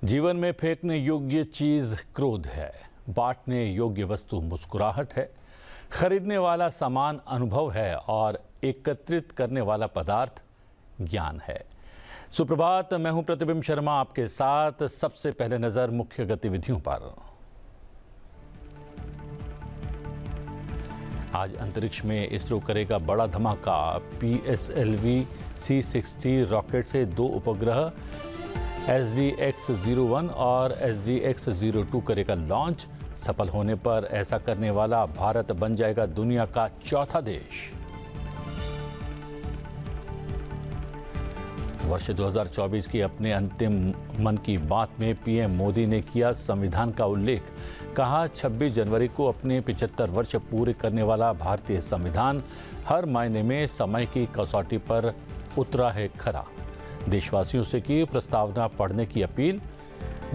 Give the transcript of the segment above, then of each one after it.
जीवन में फेंकने योग्य चीज क्रोध है, बांटने योग्य वस्तु मुस्कुराहट है, खरीदने वाला सामान अनुभव है और एकत्रित करने वाला पदार्थ ज्ञान है। सुप्रभात, मैं हूं प्रतिबिंब शर्मा आपके साथ। सबसे पहले नजर मुख्य गतिविधियों पर। आज अंतरिक्ष में इसरो करेगा बड़ा धमाका। PSLV C60 रॉकेट से 2 उपग्रह SDX-01 और SDX-02 करेगा लॉन्च। सफल होने पर ऐसा करने वाला भारत बन जाएगा दुनिया का चौथा देश। वर्ष 2024 की अपने अंतिम मन की बात में PM मोदी ने किया संविधान का उल्लेख। कहा 26 जनवरी को अपने 75 वर्ष पूरे करने वाला भारतीय संविधान हर मायने में समय की कसौटी पर उतरा है खरा। देशवासियों से की प्रस्तावना पढ़ने की अपील।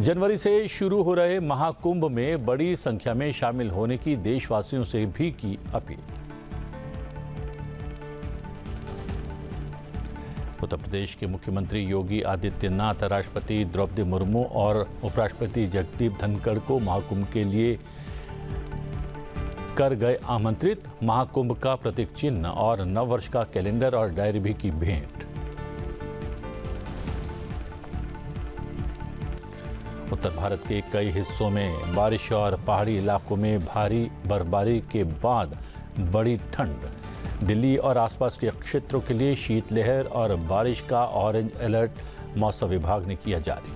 जनवरी से शुरू हो रहे महाकुंभ में बड़ी संख्या में शामिल होने की देशवासियों से भी की अपील। उत्तर प्रदेश के मुख्यमंत्री योगी आदित्यनाथ राष्ट्रपति द्रौपदी मुर्मू और उपराष्ट्रपति जगदीप धनखड़ को महाकुंभ के लिए कर गए आमंत्रित। महाकुंभ का प्रतीक चिन्ह और नववर्ष का कैलेंडर और डायरी भी की भेंट। उत्तर भारत के कई हिस्सों में बारिश और पहाड़ी इलाकों में भारी बर्फबारी के बाद बड़ी ठंड। दिल्ली और आसपास के क्षेत्रों के लिए शीतलहर और बारिश का ऑरेंज अलर्ट मौसम विभाग ने किया जारी।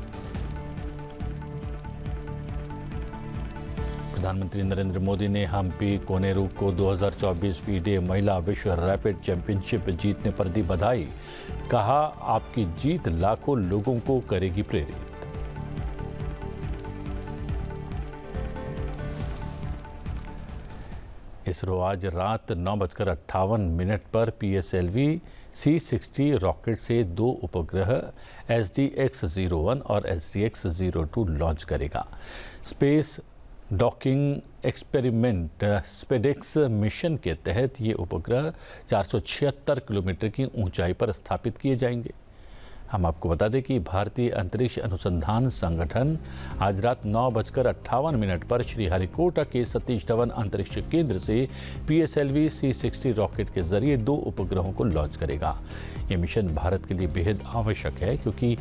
प्रधानमंत्री नरेंद्र मोदी ने हम्पी कोनेरू को 2024 FIDE महिला विश्व रैपिड चैंपियनशिप जीतने पर दी बधाई। कहा, आपकी जीत लाखों लोगों को करेगी प्रेरित। इसरो आज रात 9:58 पर PSLV C60 रॉकेट से 2 उपग्रह SDX-01 और SDX-02 लॉन्च करेगा। Space docking experiment SpaDeX mission के तहत ये उपग्रह 476 किलोमीटर की ऊंचाई पर स्थापित किए जाएंगे। हम आपको बता दें कि भारतीय अंतरिक्ष अनुसंधान संगठन आज रात 9:58 पर श्रीहरिकोटा के सतीश धवन अंतरिक्ष केंद्र से PSLV C60 रॉकेट के जरिए 2 उपग्रहों को लॉन्च करेगा। ये मिशन भारत के लिए बेहद आवश्यक है क्योंकि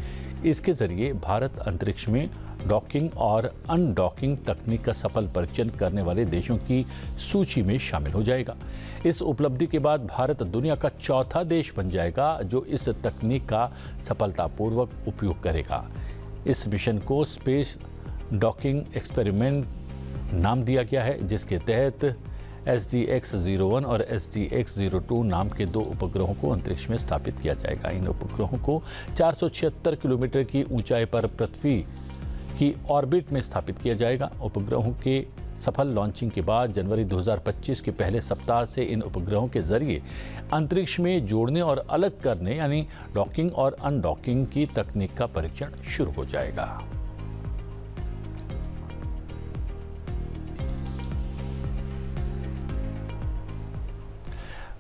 इसके जरिए भारत अंतरिक्ष में डॉकिंग और अनडॉकिंग तकनीक का सफल परीक्षण करने वाले देशों की सूची में शामिल हो जाएगा। इस उपलब्धि के बाद भारत दुनिया का चौथा देश बन जाएगा जो इस तकनीक का सफलतापूर्वक उपयोग करेगा। इस मिशन को स्पेस डॉकिंग एक्सपेरिमेंट नाम दिया गया है, जिसके तहत SDX-01 और SDX-02 नाम के 2 उपग्रहों को अंतरिक्ष में स्थापित किया जाएगा। इन उपग्रहों को 476 किलोमीटर की ऊंचाई पर पृथ्वी की ऑर्बिट में स्थापित किया जाएगा। उपग्रहों के सफल लॉन्चिंग के बाद जनवरी 2025 के पहले सप्ताह से इन उपग्रहों के जरिए अंतरिक्ष में जोड़ने और अलग करने यानी डॉकिंग और अनडॉकिंग की तकनीक का परीक्षण शुरू हो जाएगा।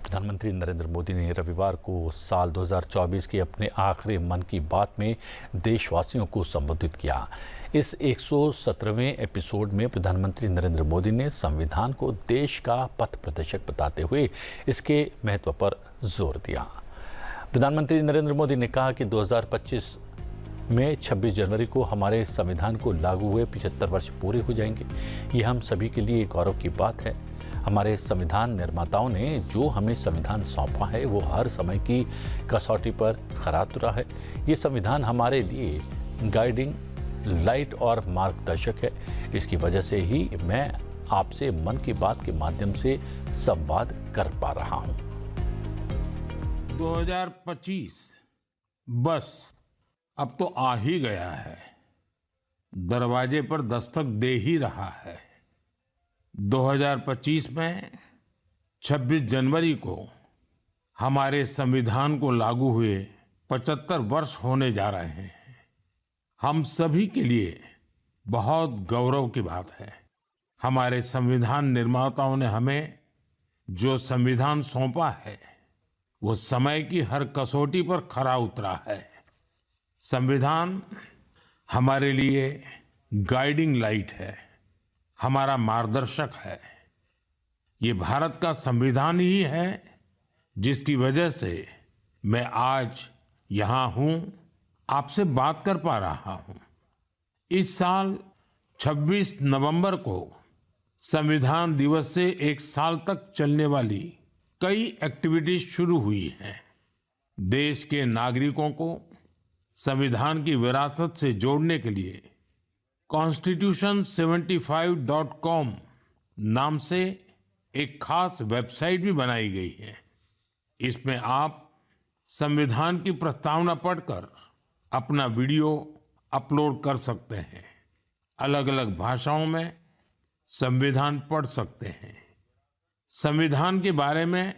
प्रधानमंत्री नरेंद्र मोदी ने रविवार को साल 2024 के अपने आखिरी मन की बात में देशवासियों को संबोधित किया। इस 117वें एपिसोड में प्रधानमंत्री नरेंद्र मोदी ने संविधान को देश का पथ प्रदर्शक बताते हुए इसके महत्व पर जोर दिया। प्रधानमंत्री नरेंद्र मोदी ने कहा कि 2025 में 26 जनवरी को हमारे संविधान को लागू हुए 75 वर्ष पूरे हो जाएंगे। ये हम सभी के लिए गौरव की बात है। हमारे संविधान निर्माताओं ने जो हमें संविधान सौंपा है वो हर समय की कसौटी पर खरा उतरा है। ये संविधान हमारे लिए गाइडिंग लाइट और मार्गदर्शक है। इसकी वजह से ही मैं आपसे मन की बात के माध्यम से संवाद कर पा रहा हूं। 2025 बस अब तो आ ही गया है, दरवाजे पर दस्तक दे ही रहा है। 2025 में 26 जनवरी को हमारे संविधान को लागू हुए 75 वर्ष होने जा रहे हैं। हम सभी के लिए बहुत गौरव की बात है। हमारे संविधान निर्माताओं ने हमें जो संविधान सौंपा है वो समय की हर कसौटी पर खरा उतरा है। संविधान हमारे लिए गाइडिंग लाइट है, हमारा मार्गदर्शक है। ये भारत का संविधान ही है जिसकी वजह से मैं आज यहाँ हूँ, आपसे बात कर पा रहा हूँ। इस साल 26 नवंबर को संविधान दिवस से एक साल तक चलने वाली कई एक्टिविटीज शुरू हुई हैं। देश के नागरिकों को संविधान की विरासत से जोड़ने के लिए constitution75.com नाम से एक खास वेबसाइट भी बनाई गई है। इसमें आप संविधान की प्रस्तावना पढ़कर अपना वीडियो अपलोड कर सकते हैं। अलग अलग भाषाओं में संविधान पढ़ सकते हैं। संविधान के बारे में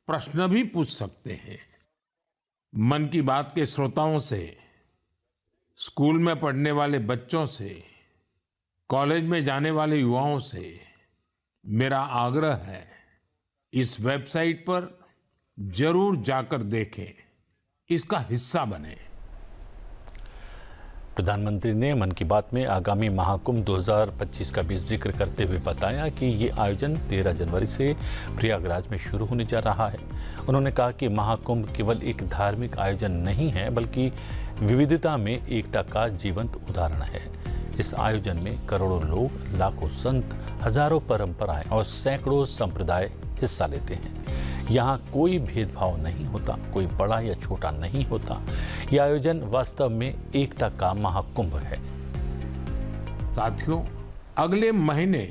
प्रश्न भी पूछ सकते हैं। मन की बात के श्रोताओं से, स्कूल में पढ़ने वाले बच्चों से, कॉलेज में जाने वाले युवाओं से मेरा आग्रह है, इस वेबसाइट पर जरूर जाकर देखें, इसका हिस्सा बने। प्रधानमंत्री ने मन की बात में आगामी महाकुंभ 2025 का भी जिक्र करते हुए बताया कि ये आयोजन 13 जनवरी से प्रयागराज में शुरू होने जा रहा है। उन्होंने कहा कि महाकुंभ केवल एक धार्मिक आयोजन नहीं है, बल्कि विविधता में एकता का जीवंत उदाहरण है। इस आयोजन में करोड़ों लोग, लाखों संत, हजारों परंपराएं और सैकड़ों संप्रदाय हिस्सा लेते हैं। यहाँ कोई भेदभाव नहीं होता, कोई बड़ा या छोटा नहीं होता। यह आयोजन वास्तव में एकता का महाकुंभ है। साथियों, अगले महीने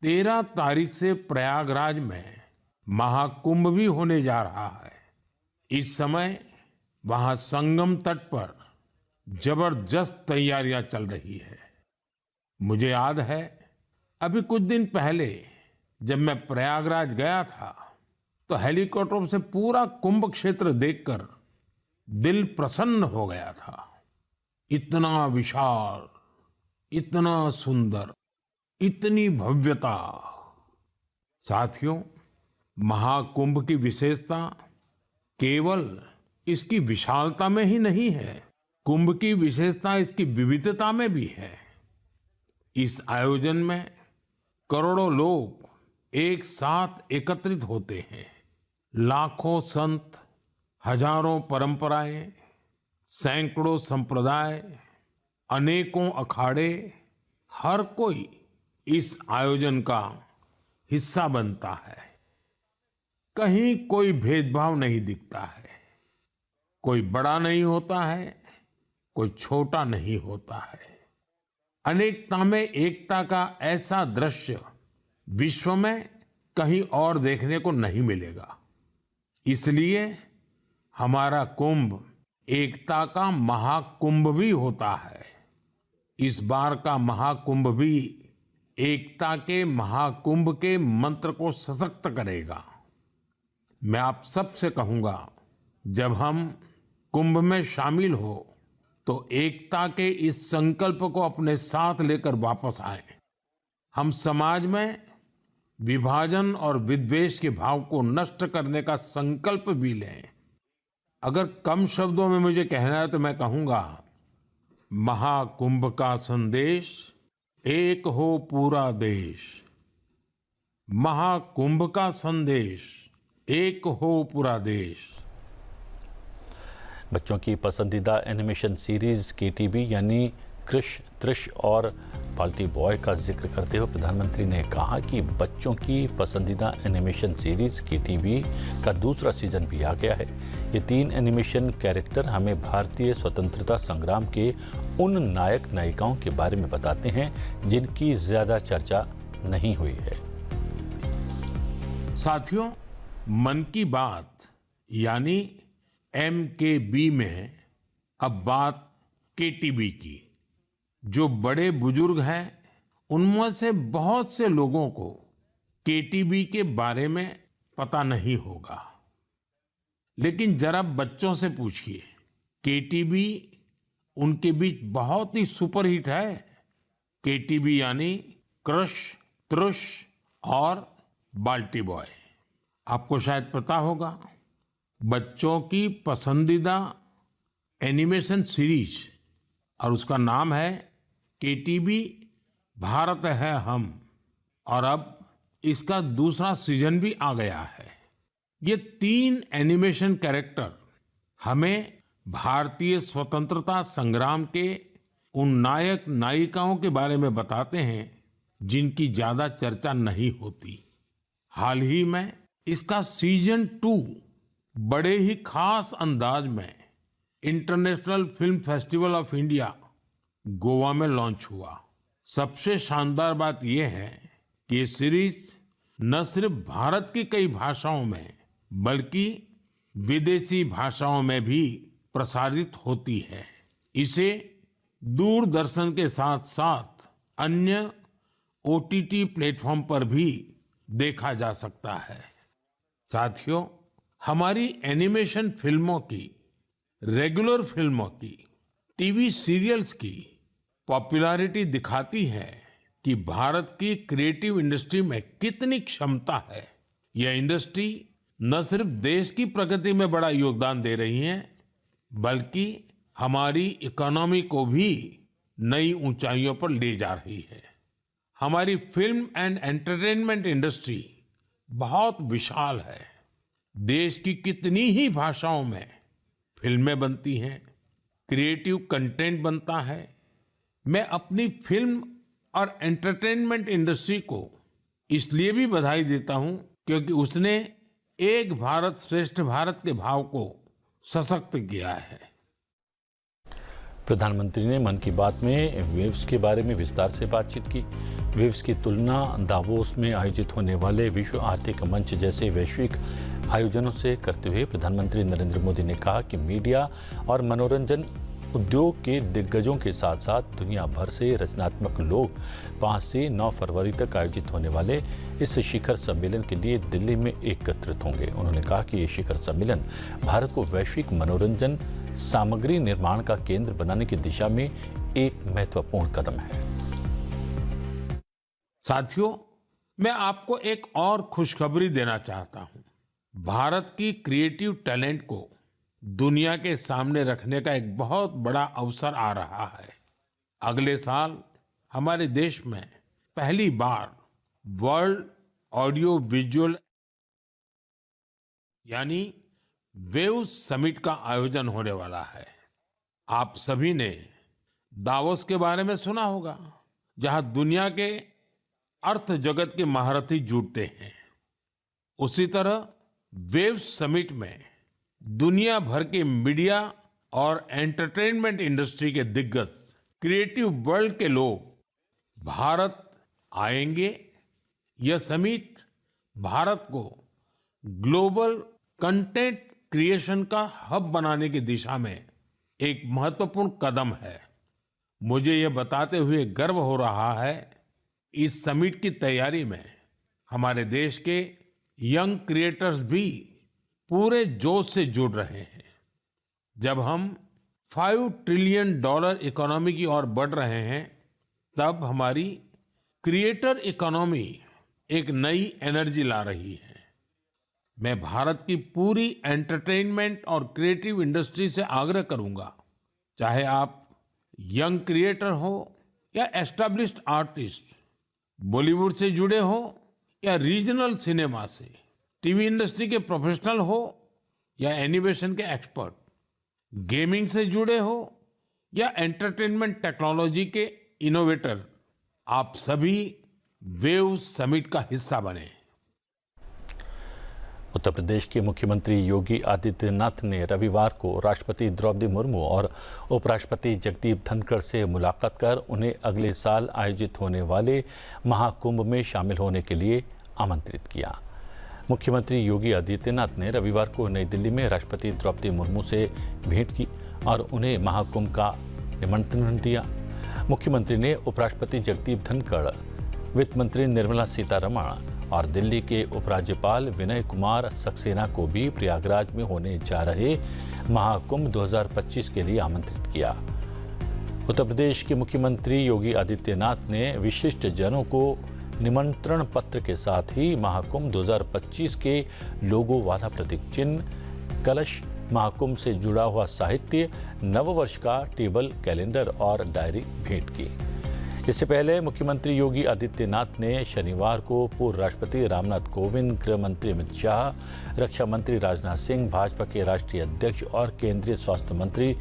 13 तारीख से प्रयागराज में महाकुंभ भी होने जा रहा है। इस समय वहां संगम तट पर जबरदस्त तैयारियां चल रही है। मुझे याद है, अभी कुछ दिन पहले जब मैं प्रयागराज गया था तो हेलीकॉप्टर से पूरा कुंभ क्षेत्र देखकर दिल प्रसन्न हो गया था। इतना विशाल, इतना सुंदर, इतनी भव्यता। साथियों, महाकुंभ की विशेषता केवल इसकी विशालता में ही नहीं है, कुंभ की विशेषता इसकी विविधता में भी है। इस आयोजन में करोड़ों लोग एक साथ एकत्रित होते हैं। लाखों संत, हजारों परंपराएं, सैकड़ों संप्रदाय, अनेकों अखाड़े, हर कोई इस आयोजन का हिस्सा बनता है। कहीं कोई भेदभाव नहीं दिखता है। कोई बड़ा नहीं होता है, कोई छोटा नहीं होता है। अनेकता में एकता का ऐसा दृश्य विश्व में कहीं और देखने को नहीं मिलेगा। इसलिए हमारा कुंभ एकता का महाकुंभ भी होता है। इस बार का महाकुंभ भी एकता के महाकुंभ के मंत्र को सशक्त करेगा। मैं आप सबसे कहूंगा, जब हम कुंभ में शामिल हो तो एकता के इस संकल्प को अपने साथ लेकर वापस आए। हम समाज में विभाजन और विद्वेष के भाव को नष्ट करने का संकल्प भी लें। अगर कम शब्दों में मुझे कहना है तो मैं कहूंगा, महाकुंभ का संदेश, एक हो पूरा देश। महाकुंभ का संदेश, एक हो पूरा देश। बच्चों की पसंदीदा एनिमेशन सीरीज केटीबी यानी कृष, त्रिश और बाल्टी बॉय का जिक्र करते हुए प्रधानमंत्री ने कहा कि बच्चों की पसंदीदा एनिमेशन सीरीज केटीबी का दूसरा सीजन भी आ गया है। ये 3 एनिमेशन कैरेक्टर हमें भारतीय स्वतंत्रता संग्राम के उन नायक नायिकाओं के बारे में बताते हैं जिनकी ज्यादा चर्चा नहीं हुई है। साथियों, मन की बात यानी MKB में अब बात KTB की। जो बड़े बुजुर्ग हैं, उनमें से बहुत से लोगों को KTB के बारे में पता नहीं होगा। लेकिन जरा बच्चों से पूछिए, KTB उनके बीच बहुत ही सुपरहिट है। KTB यानी कृष, त्रुष और बाल्टी बॉय। आपको शायद पता होगा, बच्चों की पसंदीदा एनिमेशन सीरीज और उसका नाम है केटीबी भारत है हम। और अब इसका दूसरा सीजन भी आ गया है। ये 3 एनिमेशन कैरेक्टर हमें भारतीय स्वतंत्रता संग्राम के उन नायक नायिकाओं के बारे में बताते हैं जिनकी ज्यादा चर्चा नहीं होती। हाल ही में इसका सीजन 2 बड़े ही खास अंदाज में international film festival of India Goa में लॉन्च हुआ। सबसे शानदार बात यह है कि ये सीरीज न सिर्फ भारत की कई भाषाओं में बल्कि विदेशी भाषाओं में भी प्रसारित होती है। इसे दूरदर्शन के साथ साथ अन्य ओटीटी प्लेटफॉर्म पर भी देखा जा सकता है। साथियों, हमारी एनिमेशन फिल्मों की, रेगुलर फिल्मों की, टीवी सीरियल्स की पॉपुलैरिटी दिखाती है कि भारत की क्रिएटिव इंडस्ट्री में कितनी क्षमता है। यह इंडस्ट्री न सिर्फ देश की प्रगति में बड़ा योगदान दे रही है बल्कि हमारी इकोनॉमी को भी नई ऊंचाइयों पर ले जा रही है। हमारी फिल्म एंड एंटरटेनमेंट इंडस्ट्री बहुत विशाल है। देश की कितनी ही भाषाओं में फिल्में बनती हैं, क्रिएटिव कंटेंट बनता है। मैं अपनी फिल्म और एंटरटेनमेंट इंडस्ट्री को इसलिए भी बधाई देता हूं क्योंकि उसने एक भारत श्रेष्ठ भारत के भाव को सशक्त किया है। प्रधानमंत्री ने मन की बात में वेव्स के बारे में विस्तार से बातचीत की। वेव्स की तुलना दावोस में आयोजित होने वाले विश्व आर्थिक मंच जैसे वैश्विक आयोजनों से करते हुए प्रधानमंत्री नरेंद्र मोदी ने कहा कि मीडिया और मनोरंजन उद्योग के दिग्गजों के साथ साथ दुनिया भर से रचनात्मक लोग 5 से 9 फरवरी तक आयोजित होने वाले इस शिखर सम्मेलन के लिए दिल्ली में एकत्रित होंगे। उन्होंने कहा कि ये शिखर सम्मेलन भारत को वैश्विक मनोरंजन सामग्री निर्माण का केंद्र बनाने की दिशा में एक महत्वपूर्ण कदम है। साथियों, मैं आपको एक और खुशखबरी देना चाहता हूं। भारत की क्रिएटिव टैलेंट को दुनिया के सामने रखने का एक बहुत बड़ा अवसर आ रहा है। अगले साल हमारे देश में पहली बार वर्ल्ड ऑडियो विजुअल यानी वेव्स समिट का आयोजन होने वाला है। आप सभी ने दावोस के बारे में सुना होगा, जहां दुनिया के अर्थ जगत के महारथी जुटते हैं। उसी तरह वेव्स समिट में दुनिया भर के मीडिया और एंटरटेनमेंट इंडस्ट्री के दिग्गज, क्रिएटिव वर्ल्ड के लोग भारत आएंगे। यह समिट भारत को ग्लोबल कंटेंट क्रिएशन का हब बनाने की दिशा में एक महत्वपूर्ण कदम है। मुझे यह बताते हुए गर्व हो रहा है, इस समिट की तैयारी में हमारे देश के यंग क्रिएटर्स भी पूरे जोश से जुड़ रहे हैं। जब हम $5 ट्रिलियन इकोनॉमी की ओर बढ़ रहे हैं, तब हमारी क्रिएटर इकोनॉमी एक नई एनर्जी ला रही है। मैं भारत की पूरी एंटरटेनमेंट और क्रिएटिव इंडस्ट्री से आग्रह करूंगा, चाहे आप यंग क्रिएटर हो या एस्टैब्लिश्ड आर्टिस्ट, बॉलीवुड से जुड़े हो या रीजनल सिनेमा से, टीवी इंडस्ट्री के प्रोफेशनल हो या एनिमेशन के एक्सपर्ट, गेमिंग से जुड़े हो या एंटरटेनमेंट टेक्नोलॉजी के इनोवेटर, आप सभी वेव समिट का हिस्सा बने। उत्तर प्रदेश के मुख्यमंत्री योगी आदित्यनाथ ने रविवार को राष्ट्रपति द्रौपदी मुर्मू और उपराष्ट्रपति जगदीप धनखड़ से मुलाकात कर उन्हें अगले साल आयोजित होने वाले महाकुंभ में शामिल होने के लिए आमंत्रित किया। मुख्यमंत्री योगी आदित्यनाथ ने रविवार को नई दिल्ली में राष्ट्रपति द्रौपदी मुर्मू से भेंट की और उन्हें महाकुंभ का निमंत्रण दिया। मुख्यमंत्री ने उपराष्ट्रपति जगदीप धनखड़, वित्त मंत्री निर्मला सीतारमण और दिल्ली के उपराज्यपाल विनय कुमार सक्सेना को भी प्रयागराज में होने जा रहे महाकुंभ 2025 के लिए आमंत्रित किया। उत्तर प्रदेश के मुख्यमंत्री योगी आदित्यनाथ ने विशिष्ट जनों को निमंत्रण पत्र के साथ ही महाकुंभ 2025 के लोगो वाला प्रतीक चिन्ह, कलश महाकुंभ से जुड़ा हुआ साहित्य, नववर्ष का टेबल कैलेंडर और डायरी भेंट की। इससे पहले मुख्यमंत्री योगी आदित्यनाथ ने शनिवार को पूर्व राष्ट्रपति रामनाथ कोविंद, गृह मंत्री अमित शाह, रक्षा मंत्री राजनाथ सिंह, भाजपा के राष्ट्रीय अध्यक्ष और केंद्रीय स्वास्थ्य मंत्री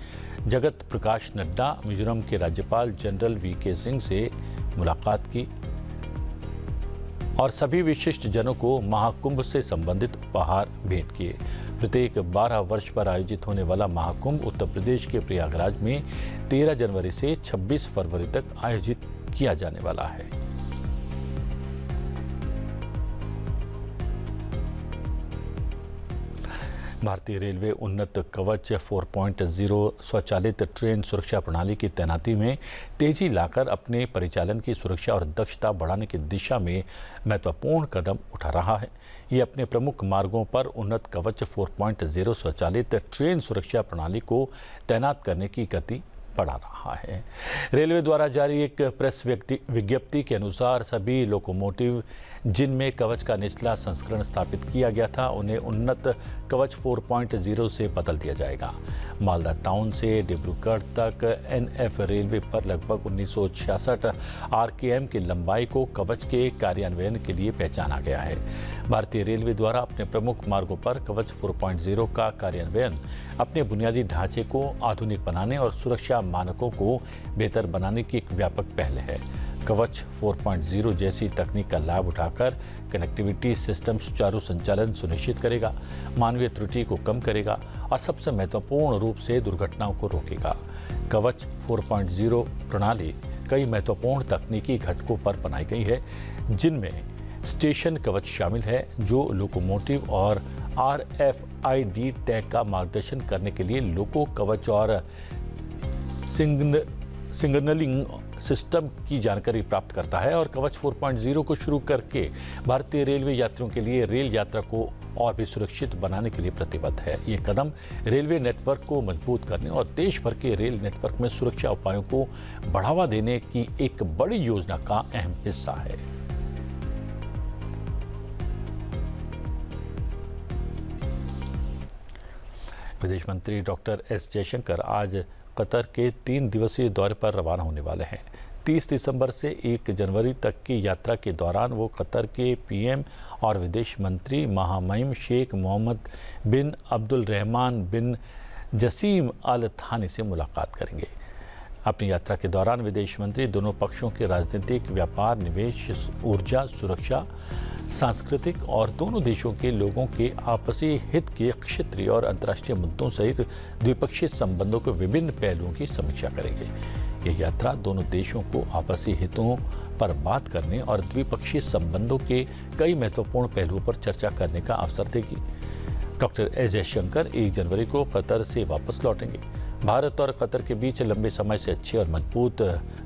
जगत प्रकाश नड्डा, मिजोरम के राज्यपाल जनरल वीके सिंह से मुलाकात की और सभी विशिष्ट जनों को महाकुंभ से संबंधित उपहार भेंट किए। प्रत्येक 12 वर्ष पर आयोजित होने वाला महाकुंभ उत्तर प्रदेश के प्रयागराज में 13 जनवरी से 26 फरवरी तक आयोजित किया जाने वाला है। भारतीय रेलवे उन्नत कवच 4.0 स्वचालित ट्रेन सुरक्षा प्रणाली की तैनाती में तेजी लाकर अपने परिचालन की सुरक्षा और दक्षता बढ़ाने की दिशा में महत्वपूर्ण कदम उठा रहा है। ये अपने प्रमुख मार्गों पर उन्नत कवच 4.0 स्वचालित ट्रेन सुरक्षा प्रणाली को तैनात करने की गति बढ़ा रहा है। रेलवे द्वारा जारी एक प्रेस विज्ञप्ति के अनुसार सभी लोकोमोटिव जिनमें कवच का निचला संस्करण स्थापित किया गया था, उन्हें उन्नत कवच 4.0 से बदल दिया जाएगा। मालदा टाउन से डिब्रूगढ़ तक एनएफ रेलवे पर लगभग 1966 आरकेएम की लंबाई को कवच के कार्यान्वयन के लिए पहचाना गया है। भारतीय रेलवे द्वारा अपने प्रमुख मार्गों पर कवच 4.0 का कार्यान्वयन अपने बुनियादी ढांचे को आधुनिक बनाने और सुरक्षा मानकों को बेहतर बनाने की एक व्यापक पहल है। कवच 4.0 जैसी तकनीक का लाभ उठाकर कनेक्टिविटी सिस्टम सुचारू संचालन सुनिश्चित करेगा, मानवीय त्रुटि को कम करेगा और सबसे महत्वपूर्ण रूप से दुर्घटनाओं को रोकेगा। कवच 4.0 प्रणाली कई महत्वपूर्ण तकनीकी घटकों पर बनाई गई है, जिनमें स्टेशन कवच शामिल है, जो लोकोमोटिव और RFID टैग का मार्गदर्शन करने के लिए लोको कवच और सिग्नलिंग सिस्टम की जानकारी प्राप्त करता है और कवच 4.0 को शुरू करके भारतीय रेलवे यात्रियों के लिए रेल यात्रा को और भी सुरक्षित बनाने के लिए प्रतिबद्ध है। ये कदम रेलवे नेटवर्क को मजबूत करने और देश भर के रेल नेटवर्क में सुरक्षा उपायों को बढ़ावा देने की एक बड़ी योजना का अहम हिस्सा है। विदेश मंत्री डॉक्टर एस जयशंकर आज कतर के 3 दिवसीय दौरे पर रवाना होने वाले हैं। 30 दिसंबर से 1 जनवरी तक की यात्रा के दौरान वो कतर के पीएम और विदेश मंत्री महामहिम शेख मोहम्मद बिन अब्दुल रहमान बिन जसीम अल थानी से मुलाकात करेंगे। अपनी यात्रा के दौरान विदेश मंत्री दोनों पक्षों के राजनीतिक, व्यापार, निवेश, ऊर्जा, सुरक्षा, सांस्कृतिक और दोनों देशों के लोगों के आपसी हित के क्षेत्रीय और अंतर्राष्ट्रीय मुद्दों सहित द्विपक्षीय संबंधों के विभिन्न पहलुओं की समीक्षा करेंगे। यह यात्रा दोनों देशों को आपसी हितों पर बात करने और द्विपक्षीय संबंधों के कई महत्वपूर्ण पहलुओं पर चर्चा करने का अवसर देगी। डॉक्टर एस जयशंकर 1 जनवरी को कतर से वापस लौटेंगे। भारत और कतर के बीच लंबे समय से अच्छे और मजबूत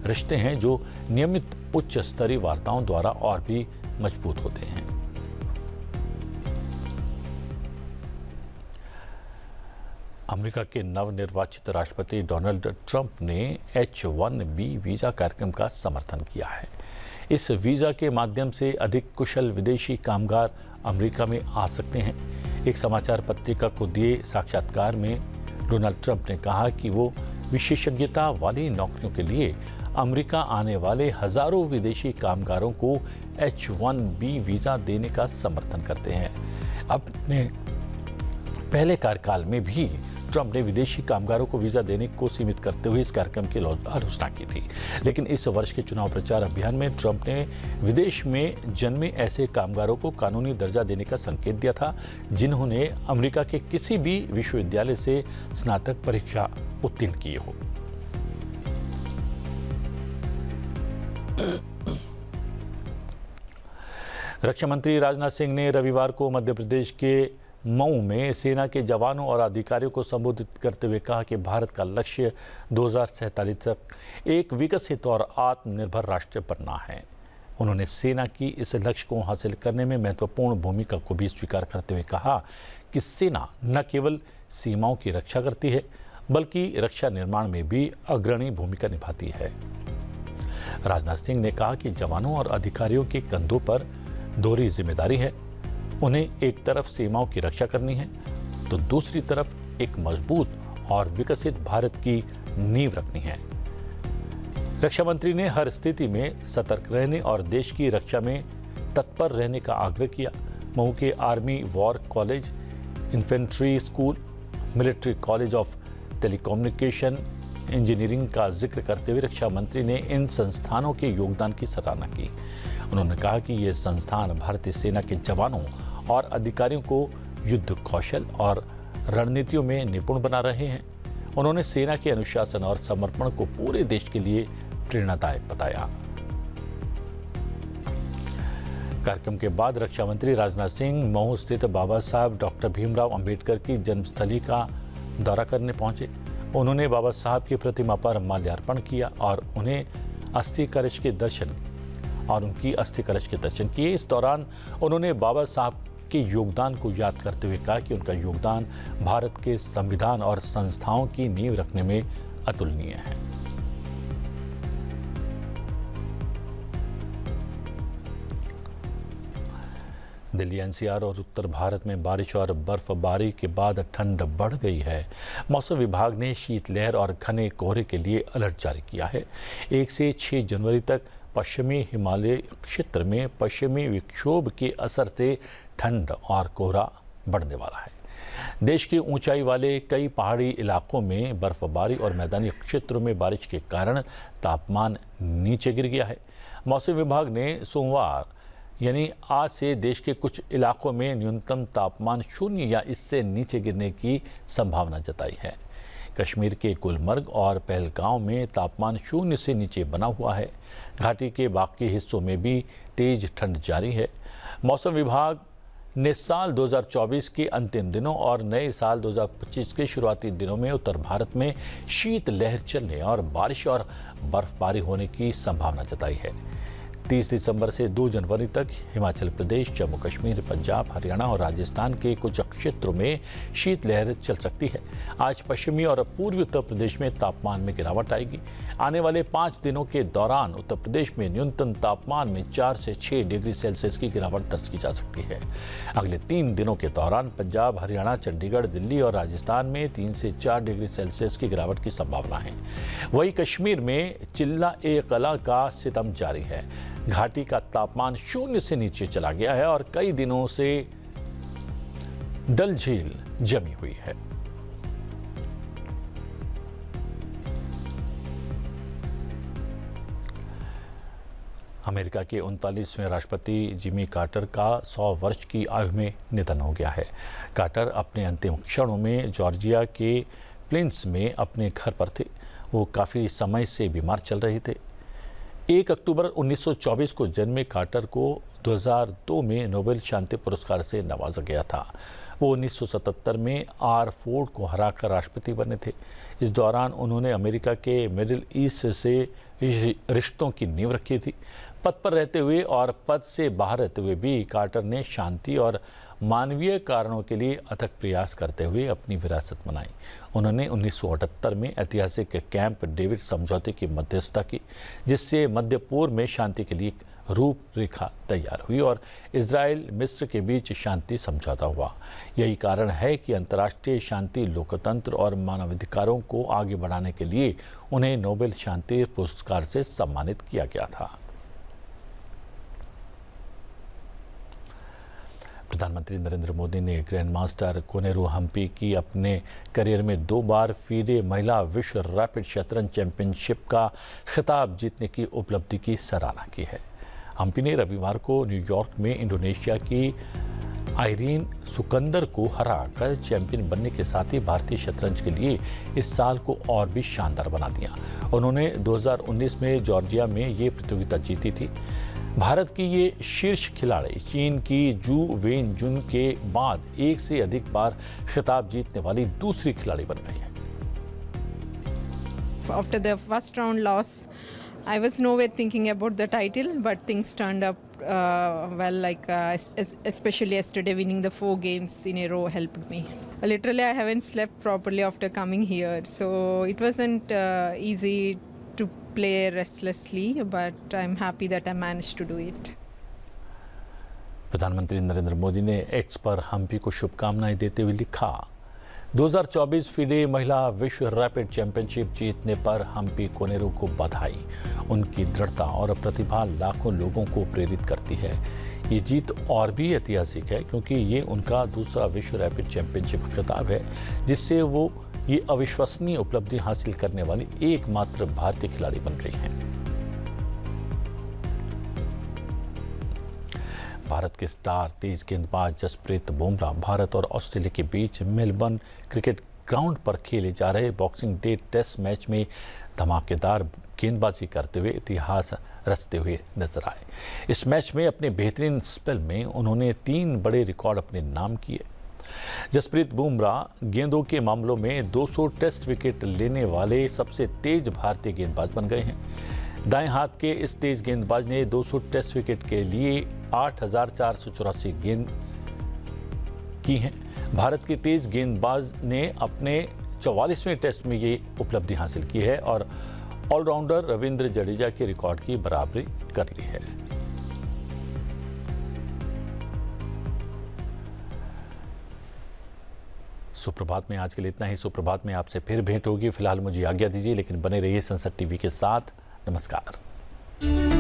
रिश्ते हैं, जो नियमित उच्च स्तरीय वार्ताओं द्वारा और भी मजबूत होते हैं। अमेरिका के नवनिर्वाचित राष्ट्रपति डोनाल्ड ट्रंप ने H-1B वीज़ा कार्यक्रम का समर्थन किया है। इस वीज़ा के माध्यम से अधिक कुशल विदेशी कामगार अमेरिका में आ सकते हैं। एक समाचार पत्रिका को दिए साक्षात्कार में डोनाल्ड ट्रंप ने कहा कि वो विशेषज्ञता वाली नौकरियों के लिए अमेरिका आने वाले हजारों विदेशी कामगारों को H-1B वीज़ा देने का समर्थन करते हैं। अपने पहले कार्यकाल में भी ट्रंप ने विदेशी कामगारों को वीज़ा देने को सीमित करते हुए इस कार्यक्रम की आलोचना की थी। लेकिन इस वर्ष के चुनाव प्रचार अभियान में ट्रंप ने विदेश में जन्मे ऐसे कामगारों को कानूनी दर्जा देने का संकेत दिया था, जिन्होंने अमेरिका के किसी भी विश्वविद्यालय से स्नातक परीक्षा उत्तीर्ण की हो। रक्षा मंत्री राजनाथ सिंह ने रविवार को मध्य प्रदेश के मऊ में सेना के जवानों और अधिकारियों को संबोधित करते हुए कहा कि भारत का लक्ष्य 2047 तक एक विकसित और आत्मनिर्भर राष्ट्र बनना है। उन्होंने सेना की इस लक्ष्य को हासिल करने में महत्वपूर्ण भूमिका को भी स्वीकार करते हुए कहा कि सेना न केवल सीमाओं की रक्षा करती है, बल्कि रक्षा निर्माण में भी अग्रणी भूमिका निभाती है। राजनाथ सिंह ने कहा कि जवानों और अधिकारियों के कंधों पर दोहरी जिम्मेदारी है। उन्हें एक तरफ सीमाओं की रक्षा करनी है, तो दूसरी तरफ एक मजबूत और विकसित भारत की नींव रखनी है। रक्षा मंत्री ने हर स्थिति में सतर्क रहने और देश की रक्षा में तत्पर रहने का आग्रह किया। मऊ के army war college, infantry school, military college of telecommunication engineering का जिक्र करते हुए रक्षा मंत्री ने इन संस्थानों के योगदान की सराहना की। उन्होंने कहा कि ये संस्थान भारतीय सेना के जवानों और अधिकारियों को युद्ध कौशल और रणनीतियों में निपुण बना रहे हैं। उन्होंने सेना के अनुशासन और समर्पण को पूरे देश के लिए प्रेरणादायक बताया। कार्यक्रम के बाद रक्षा मंत्री राजनाथ सिंह मऊ स्थित बाबा साहब डॉक्टर भीमराव अंबेडकर की जन्मस्थली का दौरा करने पहुंचे। उन्होंने बाबा साहब की प्रतिमा पर माल्यार्पण किया और उनकी अस्थि कलश के दर्शन किए। इस दौरान उन्होंने बाबा साहब के योगदान को याद करते हुए कहा कि उनका योगदान भारत के संविधान और संस्थाओं की नींव रखने में अतुलनीय है। दिल्ली, एनसीआर और उत्तर भारत में बारिश और बर्फबारी के बाद ठंड बढ़ गई है। मौसम विभाग ने शीतलहर और घने कोहरे के लिए अलर्ट जारी किया है। 1 से 6 जनवरी तक पश्चिमी हिमालय क्षेत्र में पश्चिमी विक्षोभ के असर से ठंड और कोहरा बढ़ने वाला है। देश के ऊंचाई वाले कई पहाड़ी इलाकों में बर्फबारी और मैदानी क्षेत्रों में बारिश के कारण तापमान नीचे गिर गया है। मौसम विभाग ने सोमवार यानी आज से देश के कुछ इलाकों में न्यूनतम तापमान 0 या इससे नीचे गिरने की संभावना जताई है। कश्मीर के गुलमर्ग और पहलगांव में तापमान 0 से नीचे बना हुआ है। घाटी के बाकी हिस्सों में भी तेज ठंड जारी है। मौसम विभाग ने साल 2024 के अंतिम दिनों और नए साल 2025 के शुरुआती दिनों में उत्तर भारत में शीत लहर चलने और बारिश और बर्फबारी होने की संभावना जताई है। 30 दिसंबर से 2 जनवरी तक हिमाचल प्रदेश, जम्मू कश्मीर, पंजाब, हरियाणा और राजस्थान के कुछ क्षेत्रों में शीतलहर चल सकती है। आज पश्चिमी और पूर्वी उत्तर प्रदेश में तापमान में गिरावट आएगी। आने वाले 5 दिनों के दौरान उत्तर प्रदेश में न्यूनतम तापमान में 4 से 6 डिग्री सेल्सियस की गिरावट दर्ज की जा सकती है। अगले 3 दिनों के दौरान पंजाब, हरियाणा, चंडीगढ़, दिल्ली और राजस्थान में 3 से 4 डिग्री सेल्सियस की गिरावट की संभावना है। वहीं कश्मीर में चिल्ला-ए-कला का सितम जारी है। घाटी का तापमान 0 से नीचे चला गया है और कई दिनों से डल झील जमी हुई है। अमेरिका के 39वें राष्ट्रपति जिमी कार्टर का 100 वर्ष की आयु में निधन हो गया है। कार्टर अपने अंतिम क्षणों में जॉर्जिया के प्लिंस में अपने घर पर थे। वो काफ़ी समय से बीमार चल रहे थे। 1 अक्टूबर 1924 को जन्मे कार्टर को 2002 में नोबेल शांति पुरस्कार से नवाजा गया था। वो 1977 में आर फोर्ड को हराकर राष्ट्रपति बने थे। इस दौरान उन्होंने अमेरिका के मिडिल ईस्ट से रिश्तों की नींव रखी थी। पद पर रहते हुए और पद से बाहर रहते हुए भी कार्टर ने शांति और मानवीय कारणों के लिए अथक प्रयास करते हुए अपनी विरासत बनाई। उन्होंने 1978 में ऐतिहासिक कैंप डेविड समझौते की मध्यस्थता की, जिससे मध्य पूर्व में शांति के लिए रूपरेखा तैयार हुई और इजराइल मिस्र के बीच शांति समझौता हुआ। यही कारण है कि अंतर्राष्ट्रीय शांति, लोकतंत्र और मानवाधिकारों को आगे बढ़ाने के लिए उन्हें नोबेल शांति पुरस्कार से सम्मानित किया गया था। प्रधानमंत्री नरेंद्र मोदी ने ग्रैंड मास्टर कोनेरू हम्पी की अपने करियर में 2 बार FIDE महिला विश्व रैपिड शतरंज चैंपियनशिप का खिताब जीतने की उपलब्धि की सराहना की है। हम्पी ने रविवार को न्यूयॉर्क में इंडोनेशिया की आइरीन सुकंदर को हराकर चैंपियन बनने के साथ ही भारतीय शतरंज के लिए इस साल को और भी शानदार बना दिया। उन्होंने 2019 में जॉर्जिया में ये प्रतियोगिता जीती थी। भारत की ये शीर्ष खिलाड़ी चीन की जू वेनजुन के बाद 1 से अधिक बार खिताब जीतने वाली दूसरी खिलाड़ी बन गई है। After the first round loss, I was nowhere thinking about the title, but things turned up well. Especially yesterday, winning the 4 games in a row helped me. Literally, I haven't slept properly after coming here, so it wasn't easy to play restlessly, but I'm happy that I managed to do it. प्रधानमंत्री नरेंद्र मोदी ने x पर हम्पी को शुभकामनाएं देते हुए लिखा, 2024 FIDE महिला विश्व रैपिड चैंपियनशिप जीतने पर हम्पी कोनेरू को बधाई। उनकी दृढ़ता और प्रतिभा लाखों लोगों को प्रेरित करती है। ये जीत और भी ऐतिहासिक है क्योंकि ये उनका दूसरा विश्व रैपिड चैंपियनशिप खिताब है, जिससे वो ये अविश्वसनीय उपलब्धि हासिल करने वाली एकमात्र भारतीय खिलाड़ी बन गई हैं। भारत के स्टार तेज गेंदबाज जसप्रीत बुमराह भारत और ऑस्ट्रेलिया के बीच मेलबर्न क्रिकेट ग्राउंड पर खेले जा रहे बॉक्सिंग डे टेस्ट मैच में धमाकेदार गेंदबाजी करते हुए इतिहास रचते हुए नजर आए। इस मैच में अपने बेहतरीन स्पेल में उन्होंने 3 बड़े रिकॉर्ड अपने नाम किए। जसप्रीत बुमराह गेंदों के मामलों में 200 टेस्ट विकेट लेने वाले सबसे तेज भारतीय गेंदबाज बन गए हैं। दाएं हाथ के इस तेज गेंदबाज ने 200 टेस्ट विकेट के लिए 8,484 गेंद की हैं। भारत के तेज गेंदबाज ने अपने 44वें टेस्ट में ये उपलब्धि हासिल की है और ऑलराउंडर रविंद्र जडेजा के रिकॉर्ड की बराबरी कर ली है। सुप्रभात में आज के लिए इतना ही। सुप्रभात में आपसे फिर भेंट होगी। फिलहाल मुझे आज्ञा दीजिए, लेकिन बने रहिए संसद टीवी के साथ। नमस्कार।